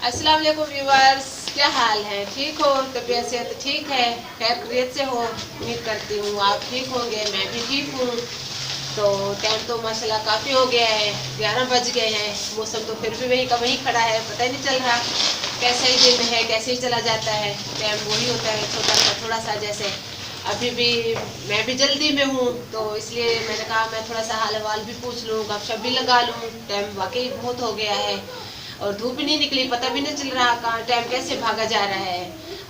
अस्सलाम वालेकुम व्यूअर्स, क्या हाल है? ठीक हो? तबीयत सेहत ठीक है? खैर खैरियत से हो? उम्मीद करती हूँ आप ठीक होंगे, मैं भी ठीक हूँ। तो टाइम तो माशाल्लाह काफ़ी हो गया है, 11 बज गए हैं। मौसम तो फिर भी वही का वही खड़ा है, पता ही नहीं चल रहा कैसा ही दिन है, कैसे ही चला जाता है। टाइम वही होता है छोटा सा थोड़ा सा, जैसे अभी भी मैं भी जल्दी में हूँ, तो इसलिए मैंने कहा मैं थोड़ा सा हाल हवाल भी पूछ लूँ, गपशप भी लगा लूँ। टाइम वाकई बहुत हो गया है और धूप भी नहीं निकली, पता भी नहीं चल रहा कहाँ टाइम कैसे भागा जा रहा है।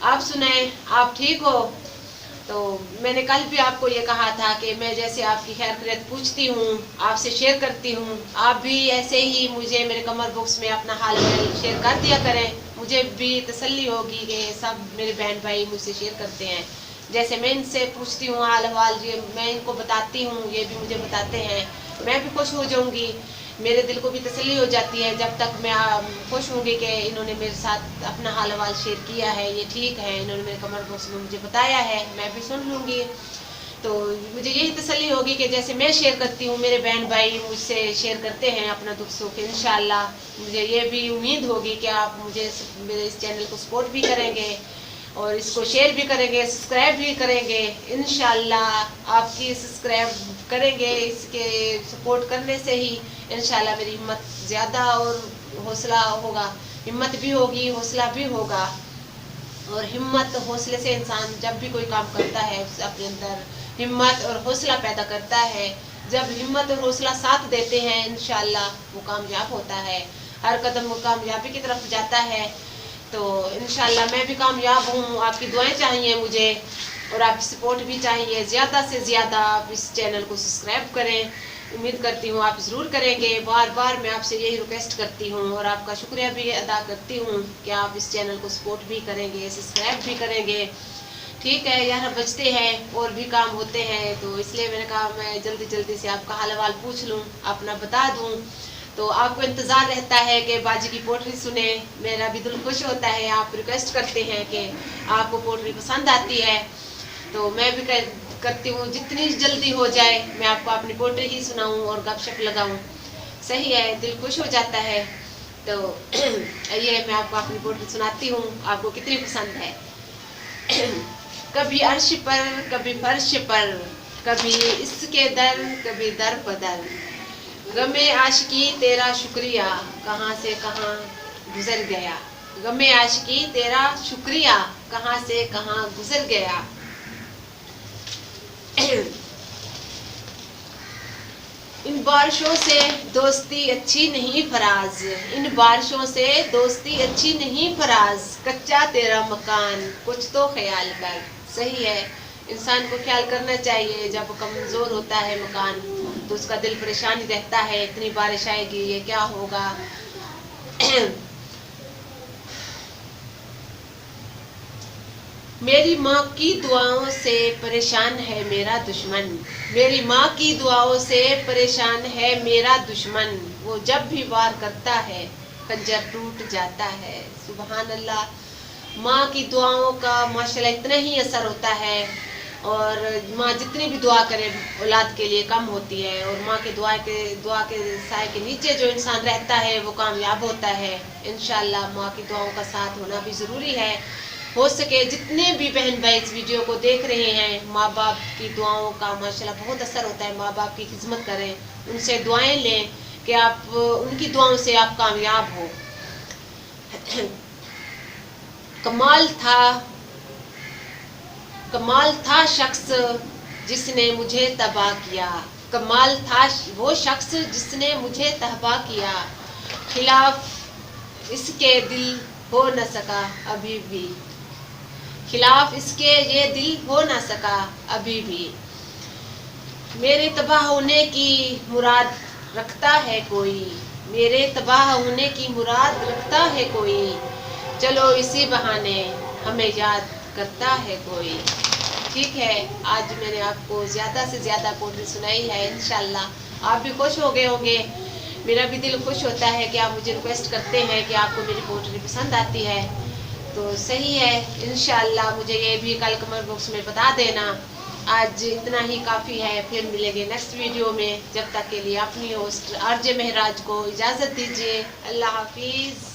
आप सुनाए, आप ठीक हो? तो मैंने कल भी आपको ये कहा था कि मैं जैसे आपकी खैर खैरियत पूछती हूँ, आपसे शेयर करती हूँ, आप भी ऐसे ही मुझे मेरे कमेंट बॉक्स में अपना हाल शेयर कर दिया करें। मुझे भी तसल्ली होगी कि सब मेरे बहन भाई मुझसे शेयर करते हैं। जैसे मैं इनसे पूछती हूँ हाल हवाल, ये मैं इनको बताती हूँ, ये भी मुझे बताते हैं, मैं भी खुश हो जाऊँगी। मेरे दिल को भी तसल्ली हो जाती है जब तक मैं खुश होंगी कि इन्होंने मेरे साथ अपना हाल हवाल शेयर किया है, ये ठीक है, इन्होंने मेरे कमेंट बॉक्स में मुझे बताया है, मैं भी सुन लूँगी। तो मुझे यही तसल्ली होगी कि जैसे मैं शेयर करती हूँ, मेरे बहन भाई मुझसे शेयर करते हैं अपना दुख सुख। इंशाल्लाह मुझे ये भी उम्मीद होगी कि आप मुझे मेरे इस चैनल को सपोर्ट भी करेंगे और इसको शेयर भी करेंगे, सब्सक्राइब भी करेंगे। इंशाल्लाह आपकी सब्सक्राइब करेंगे, इसके सपोर्ट करने से ही इंशाल्लाह मेरी हिम्मत ज़्यादा और हौसला होगा, हिम्मत भी होगी, हौसला भी होगा। और हिम्मत हौसले से इंसान जब भी कोई काम करता है अपने अंदर हिम्मत और हौसला पैदा करता है। जब हिम्मत और हौसला साथ देते हैं इंशाल्लाह वो कामयाब होता है, हर कदम वो कामयाबी की तरफ जाता है। तो इंशाल्लाह मैं भी कामयाब हूँ। आपकी दुआएं चाहिए मुझे और आपकी सपोर्ट भी चाहिए। ज़्यादा से ज़्यादा आप इस चैनल को सब्सक्राइब करें, उम्मीद करती हूँ आप ज़रूर करेंगे। बार बार मैं आपसे यही रिक्वेस्ट करती हूँ और आपका शुक्रिया भी अदा करती हूँ कि आप इस चैनल को सपोर्ट भी करेंगे, सब्सक्राइब भी करेंगे। ठीक है, 11 बजते हैं और भी काम होते हैं, तो इसलिए मैंने कहा मैं जल्दी जल्दी से आपका हाल हवाल पूछ लूँ, अपना बता दूँ। तो आपको इंतज़ार रहता है कि बाजी की पोट्री सुने, मेरा भी दिल खुश होता है। आप रिक्वेस्ट करते हैं कि आपको पोट्री पसंद आती है, तो मैं भी करती हूँ जितनी जल्दी हो जाए मैं आपको अपनी पोट्री ही सुनाऊँ और गपशप लगाऊँ। सही है, दिल खुश हो जाता है। तो ये मैं आपको अपनी पोट्री सुनाती हूँ, आपको कितनी पसंद है। कभी अर्श पर, कभी फर्श पर, कभी इसके दर, कभी दर बदर, गमे आशिकी तेरा शुक्रिया कहाँ से कहाँ गुजर गया। गमे आशिकी तेरा शुक्रिया कहाँ से कहाँ गुजर गया। इन बारिशों से दोस्ती अच्छी नहीं फराज, इन बारिशों से दोस्ती अच्छी नहीं फराज, कच्चा तेरा मकान कुछ तो ख्याल कर। सही है, इंसान को ख्याल करना चाहिए। जब कमज़ोर होता है मकान तो उसका दिल परेशान ही रहता है, इतनी बारिश आएगी, ये क्या होगा। मेरी माँ की दुआओं से परेशान है मेरा दुश्मन, मेरी माँ की दुआओं से परेशान है मेरा दुश्मन, वो जब भी वार करता है खंजर टूट जाता है। सुबहान अल्लाह, माँ की दुआओं का माशाल्लाह इतना ही असर होता है और माँ जितनी भी दुआ करे औलाद के लिए कम होती है। और माँ के दुआ के साए के नीचे जो इंसान रहता है वो कामयाब होता है। इंशाल्लाह माँ की दुआओं का साथ होना भी ज़रूरी है। हो सके जितने भी बहन भाई इस वीडियो को देख रहे हैं, माँ बाप की दुआओं का माशाल्लाह बहुत असर होता है। माँ बाप की खिदमत करें, उनसे दुआएं लें कि आप उनकी दुआओं से आप कामयाब हो। कमाल था शख्स जिसने मुझे तबाह किया, कमाल था वो शख्स जिसने मुझे तबाह किया, खिलाफ इसके दिल हो न सका अभी भी, खिलाफ इसके ये दिल हो ना सका अभी भी। मेरे तबाह होने की मुराद रखता है कोई, मेरे तबाह होने की मुराद रखता है कोई, चलो इसी बहाने हमें याद करता है कोई। ठीक है, आज मैंने आपको ज़्यादा से ज़्यादा पोट्री सुनाई है। इंशाल्लाह आप भी खुश हो गए होंगे, मेरा भी दिल खुश होता है कि आप मुझे रिक्वेस्ट करते हैं कि आपको मेरी पोट्री पसंद आती है। तो सही है, इंशाल्लाह मुझे ये भी कल कमेंट बॉक्स में बता देना। आज इतना ही काफ़ी है, फिर मिलेंगे नेक्स्ट वीडियो में। जब तक के लिए अपनी होस्ट आरजे महराज को इजाज़त दीजिए। अल्लाह हाफिज़।